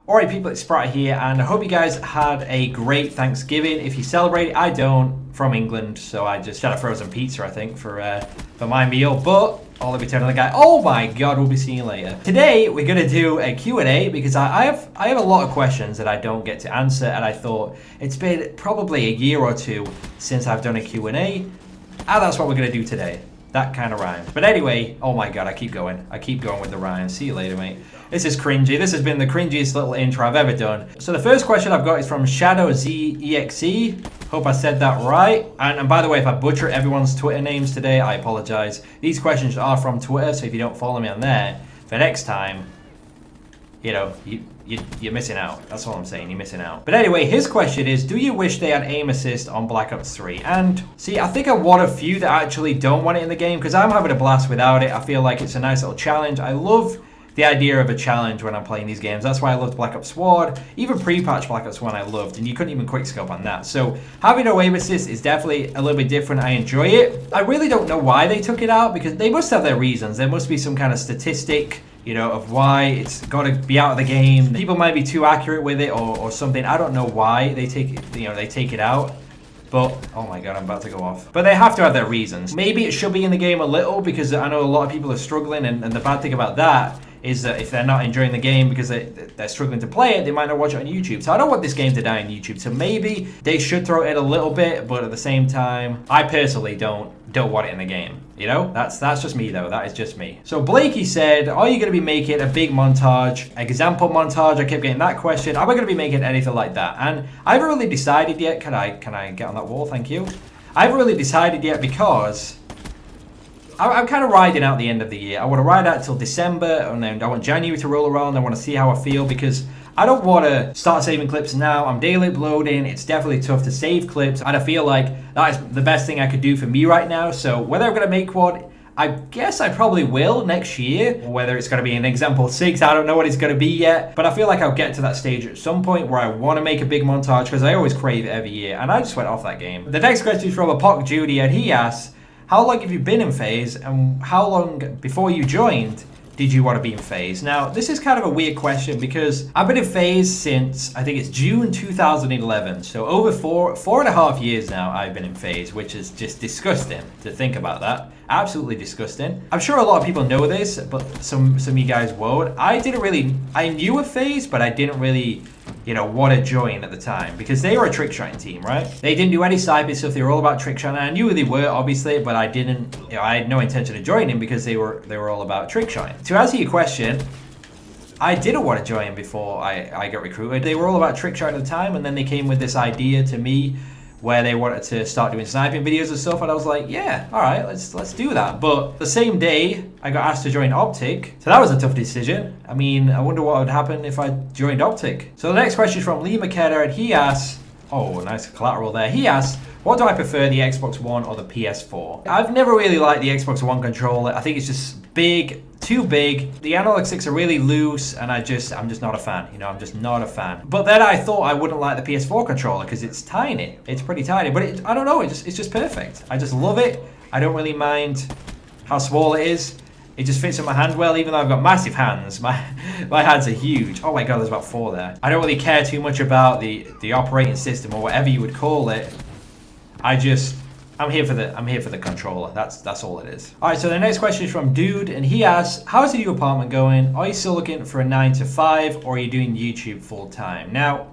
Alright people, it's Spratt here, and I hope you guys had a great Thanksgiving. If you celebrate, I don't, from England, so I just had a frozen pizza, I think, for my meal, but I'll be telling the guy, oh my god, we'll be seeing you later. Today, we're going to do a Q&A, because I have a lot of questions that I don't get to answer, and I thought it's been probably a year or two since I've done a Q&A, and that's what we're going to do today. That kind of rhymes. But anyway, oh my god, I keep going with the rhymes. See you later, mate. This is cringy. This has been the cringiest little intro I've ever done. So the first question I've got is from ShadowZEXE. Hope I said that right. And by the way, if I butcher everyone's Twitter names today, I apologize. These questions are from Twitter, so if you don't follow me on there, for next time, you know, you're missing out. That's all I'm saying, you're missing out. But anyway, his question is, do you wish they had aim assist on Black Ops 3? And see, I think I want a few that actually don't want it in the game, because I'm having a blast without it. I feel like it's a nice little challenge. I love the idea of a challenge when I'm playing these games. That's why I loved Black Ops SWAT. Even pre-patch Black Ops 1 I loved, and you couldn't even quickscope on that. So having a aim assist is definitely a little bit different. I enjoy it. I really don't know why they took it out, because they must have their reasons. There must be some kind of statistic, you know, of why it's got to be out of the game. People might be too accurate with it or something. I don't know why they take it, you know, they take it out. But, oh my god, I'm about to go off. But they have to have their reasons. Maybe it should be in the game a little, because I know a lot of people are struggling, and the bad thing about that is that if they're not enjoying the game because they're struggling to play it, they might not watch it on YouTube. So I don't want this game to die on YouTube. So maybe they should throw it in a little bit, but at the same time, I personally don't want it in the game. You know, that's just me though. That is just me. So Blakey said, are you going to be making a big montage, example montage? I kept getting that question. Are we going to be making anything like that? And I haven't really decided yet. Can I get on that wall? Thank you. I haven't really decided yet because I'm kind of riding out the end of the year. I want to ride out till December, and then I want January to roll around. I want to see how I feel, because I don't want to start saving clips now. I'm daily uploading. It's definitely tough to save clips, and I feel like that is the best thing I could do for me right now. So whether I'm going to make one, I guess I probably will next year. Whether it's going to be an example 6, I don't know what it's going to be yet. But I feel like I'll get to that stage at some point where I want to make a big montage, because I always crave it every year, and I just went off that game. The next question is from Apoc Judy, and he asks, how long have you been in FaZe, and how long before you joined did you want to be in FaZe? Now, this is kind of a weird question, because I've been in FaZe since, I think it's June 2011. So over four and a half years now I've been in FaZe, which is just disgusting to think about that. Absolutely disgusting. I'm sure a lot of people know this, but some of you guys won't. I knew of FaZe, but I didn't really, you know, want to join at the time, because they were a trick shotting team, right? They didn't do any side bit stuff. They were all about trick shotting. I knew who they were, obviously, but I didn't, you know, I had no intention of joining, because they were all about trick shotting. To answer your question, I didn't want to join before I got recruited. They were all about trick shotting at the time, and then they came with this idea to me where they wanted to start doing sniping videos and stuff, and I was like, yeah, all right, let's do that. But the same day, I got asked to join Optic, so that was a tough decision. I mean, I wonder what would happen if I joined Optic. So the next question is from Lee McKenna, and he asks, oh, nice collateral there. He asks, what do I prefer, the Xbox One or the PS4? I've never really liked the Xbox One controller. I think it's just big, too big. The analog sticks are really loose, and I'm just not a fan. You know, I'm just not a fan. But then I thought I wouldn't like the PS4 controller, because it's tiny. It's pretty tiny, but I don't know, it's just perfect. I just love it. I don't really mind how small it is. It just fits in my hand well, even though I've got massive hands. My hands are huge. Oh my god, there's about 4 there. I don't really care too much about the operating system, or whatever you would call it. I'm here for the controller. That's all it is. All right, so the next question is from Dude, and he asks, how's the new apartment going? Are you still looking for a 9 to 5, or are you doing YouTube full time? Now,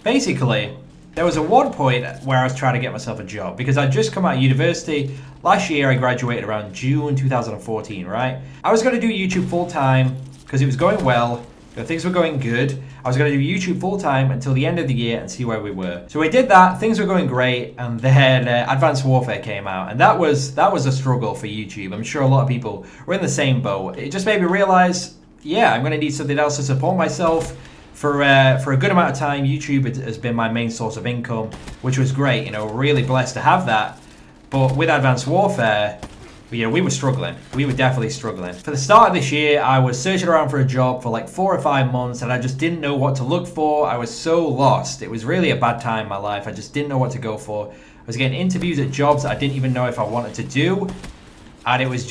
basically, there was one point where I was trying to get myself a job, because I'd just come out of university. Last year, I graduated around June 2014, right? I was going to do YouTube full time because it was going well. Things were going good. I was going to do YouTube full time until the end of the year and see where we were. So we did that. Things were going great, and then Advanced Warfare came out, and that was a struggle for YouTube. I'm sure a lot of people were in the same boat. It just made me realize, yeah, I'm going to need something else to support myself. For a good amount of time, YouTube has been my main source of income, which was great. You know, really blessed to have that. But with Advanced Warfare, you know, we were struggling. We were definitely struggling. For the start of this year, I was searching around for a job for like 4 or 5 months, and I just didn't know what to look for. I was so lost. It was really a bad time in my life. I just didn't know what to go for. I was getting interviews at jobs that I didn't even know if I wanted to do. And it was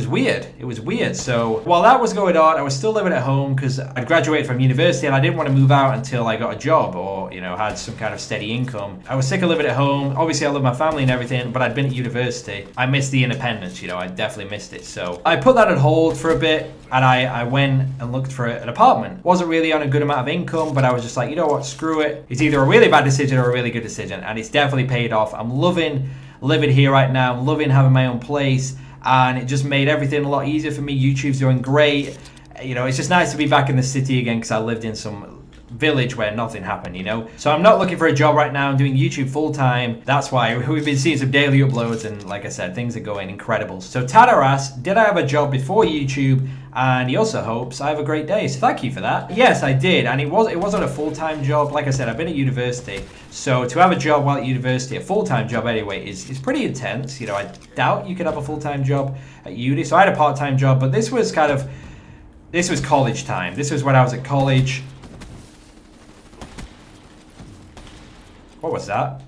weird. It was weird. So while that was going on, I was still living at home because I'd graduated from university and I didn't want to move out until I got a job or, you know, had some kind of steady income. I was sick of living at home. Obviously, I love my family and everything, but I'd been at university. I missed the independence, you know, I definitely missed it. So I put that on hold for a bit and I went and looked for an apartment. Wasn't really on a good amount of income, but I was just like, you know what, screw it. It's either a really bad decision or a really good decision. And it's definitely paid off. I'm loving living here right now. I'm loving having my own place, and it just made everything a lot easier for me. YouTube's doing great. You know, it's just nice to be back in the city again because I lived in some village where nothing happened, you know. So I'm not looking for a job right now. I'm doing YouTube full time. That's why we've been seeing some daily uploads, and like I said, things are going incredible. So Tanner asked, did I have a job before YouTube? And he also hopes I have a great day. So thank you for that. Yes, I did, and it wasn't a full-time job. Like I said, I've been at university, so to have a job while at university, a full-time job anyway, is pretty intense. You know, I doubt you could have a full-time job at uni. So I had a part-time job, but this was college time. This was when I was at college. What was that?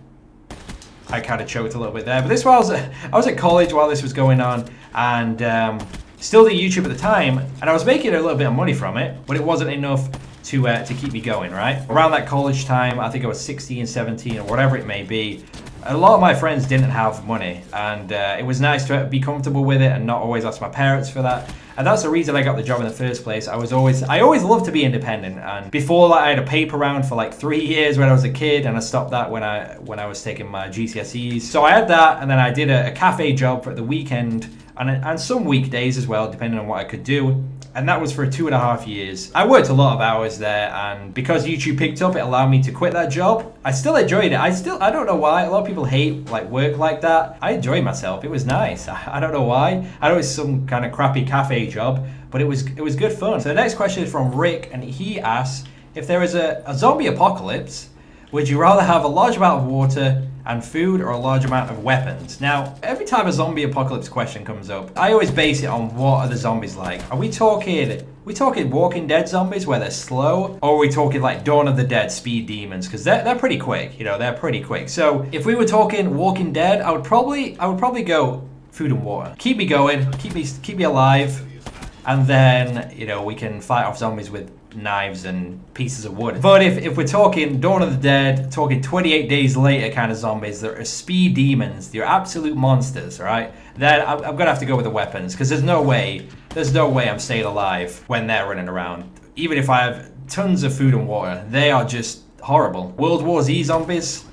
I kind of choked a little bit there, but this was I was at college while this was going on, and still did YouTube at the time, and I was making a little bit of money from it, but it wasn't enough to keep me going, right? Around that college time, I think I was 16, 17, or whatever it may be, a lot of my friends didn't have money, and it was nice to be comfortable with it and not always ask my parents for that. And that's the reason I got the job in the first place. I always loved to be independent, and before that I had a paper round for like 3 years when I was a kid, and I stopped that when I was taking my GCSEs. So I had that, and then I did a cafe job for the weekend, and some weekdays as well, depending on what I could do. And that was for 2.5 years. I worked a lot of hours there, and because YouTube picked up, it allowed me to quit that job. I still enjoyed it. I don't know why. A lot of people hate like work like that. I enjoyed myself. It was nice. I don't know why. I know it's some kind of crappy cafe job, but it was good fun. So the next question is from Rick, and he asks, if there is a zombie apocalypse, would you rather have a large amount of water and food or a large amount of weapons? Now, every time a zombie apocalypse question comes up, I always base it on what are the zombies like. Are we talking Walking Dead zombies where they're slow, or are we talking like Dawn of the Dead speed demons? Because they're pretty quick, you know, they're pretty quick. So if we were talking Walking Dead, I would probably go food and water. Keep me going, keep me alive, and then, you know, we can fight off zombies with knives and pieces of wood. But if we're talking Dawn of the Dead, talking 28 days later kind of zombies that are speed demons, they're absolute monsters, right? Then I'm gonna have to go with the weapons, because there's no way I'm staying alive when they're running around. Even if I have tons of food and water, they are just horrible. World War Z zombies,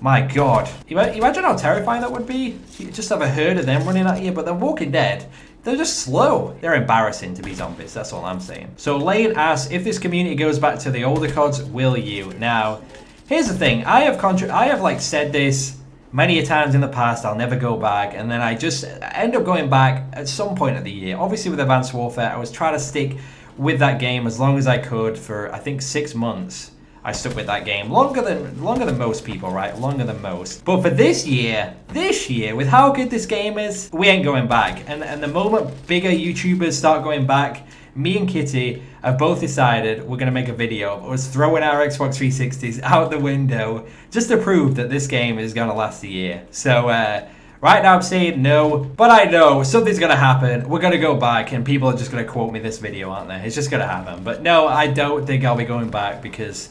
my God. Imagine how terrifying that would be. You just have a herd of them running at you. But then Walking Dead, they're just slow. They're embarrassing to be zombies, that's all I'm saying. So Lane asks, if this community goes back to the older CODs, will you? Now, here's the thing. I have like said this many a times in the past, I'll never go back, and then I just end up going back at some point of the year. Obviously with Advanced Warfare, I was trying to stick with that game as long as I could for, I think, 6 months. I stuck with that game longer than most people, right? Longer than most. But for this year, with how good this game is, we ain't going back. And the moment bigger YouTubers start going back, me and Kitty have both decided we're gonna make a video of us throwing our Xbox 360s out the window just to prove that this game is gonna last a year. So right now I'm saying no, but I know something's gonna happen. We're gonna go back, and people are just gonna quote me this video, aren't they? It's just gonna happen. But no, I don't think I'll be going back, because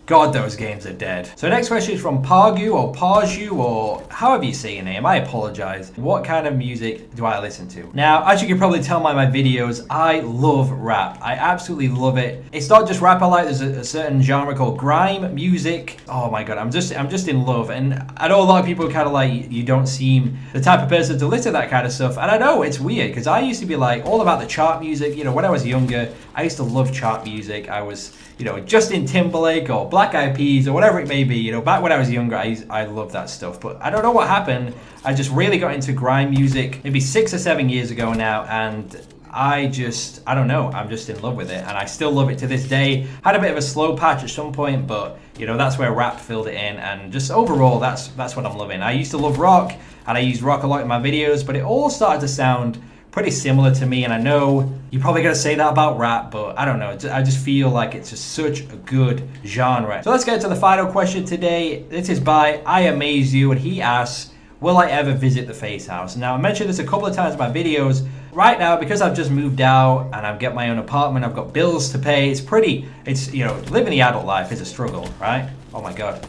God, those games are dead. So next question is from Pargu or Parju, or however you say your name. I apologize. What kind of music do I listen to? Now, as you can probably tell by my videos, I love rap. I absolutely love it. It's not just rap I like. There's a certain genre called grime music. Oh my God, I'm just in love. And I know a lot of people kind of like, you don't seem the type of person to listen to that kind of stuff. And I know it's weird, because I used to be like all about the chart music. You know, when I was younger, I used to love chart music. I was, you know, Justin Timberlake or Black Eyed Peas or whatever it may be. You know, back when I was younger, I loved that stuff. But I don't know what happened. I just really got into grime music maybe 6 or 7 years ago now, and I don't know, I'm just in love with it, and I still love it to this day. Had a bit of a slow patch at some point, but you know, that's where rap filled it in, and just overall, that's what I'm loving. I used to love rock, and I used rock a lot in my videos, but it all started to sound pretty similar to me, and I know you're probably gonna say that about rap, but I don't know, I just feel like it's just such a good genre. So let's get to the final question today. This is by I Amaze You, and he asks, will I ever visit the FaZe house? Now, I mentioned this a couple of times in my videos. Right now, because I've just moved out and I've got my own apartment, I've got bills to pay. You know, living the adult life is a struggle, right? Oh my God.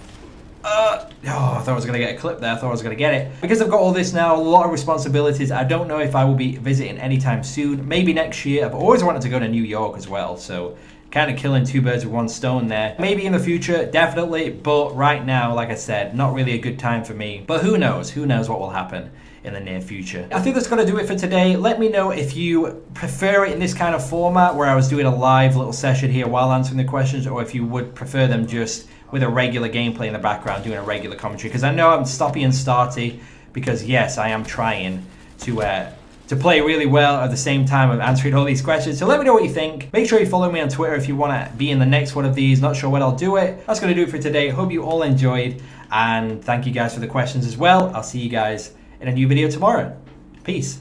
I thought I was going to get a clip there. I thought I was going to get it. Because I've got all this now, a lot of responsibilities, I don't know if I will be visiting anytime soon. Maybe next year. I've always wanted to go to New York as well, so kind of killing two birds with one stone there. Maybe in the future, definitely, but right now, like I said, not really a good time for me. But who knows? Who knows what will happen in the near future. I think that's going to do it for today. Let me know if you prefer it in this kind of format where I was doing a live little session here while answering the questions, or if you would prefer them just with a regular gameplay in the background, doing a regular commentary. Because I know I'm stoppy and starty, because yes, I am trying to play really well at the same time of answering all these questions. So let me know what you think. Make sure you follow me on Twitter if you want to be in the next one of these. Not sure when I'll do it. That's going to do it for today. Hope you all enjoyed, and thank you guys for the questions as well. I'll see you guys in a new video tomorrow. Peace.